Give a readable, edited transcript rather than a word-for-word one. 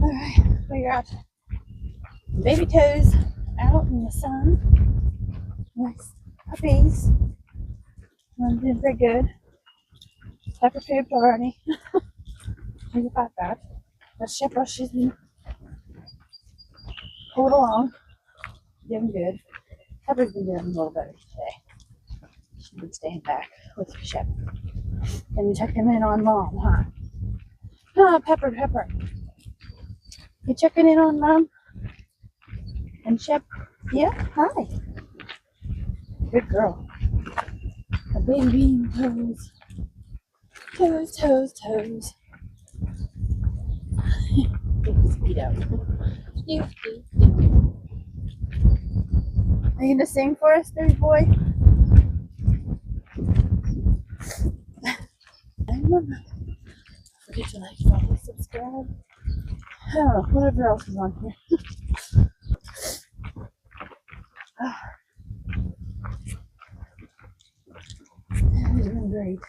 Alright, we got baby toes out in the sun. Nice puppies. I'm doing pretty good. Pepper pooped already. She's about that. But Shipper, she's been pulled along. Doing good. Pepper's been doing a little better today. She's been staying back with Shep. And we checking in on Mom, huh? Oh, Pepper. You checking in on Mom? And Shep? Yeah? Hi. Good girl. A baby toes. Toes. Are you gonna sing for us, baby boy? Don't forget to like, follow, subscribe. I don't know, whatever else is on here. It's been great.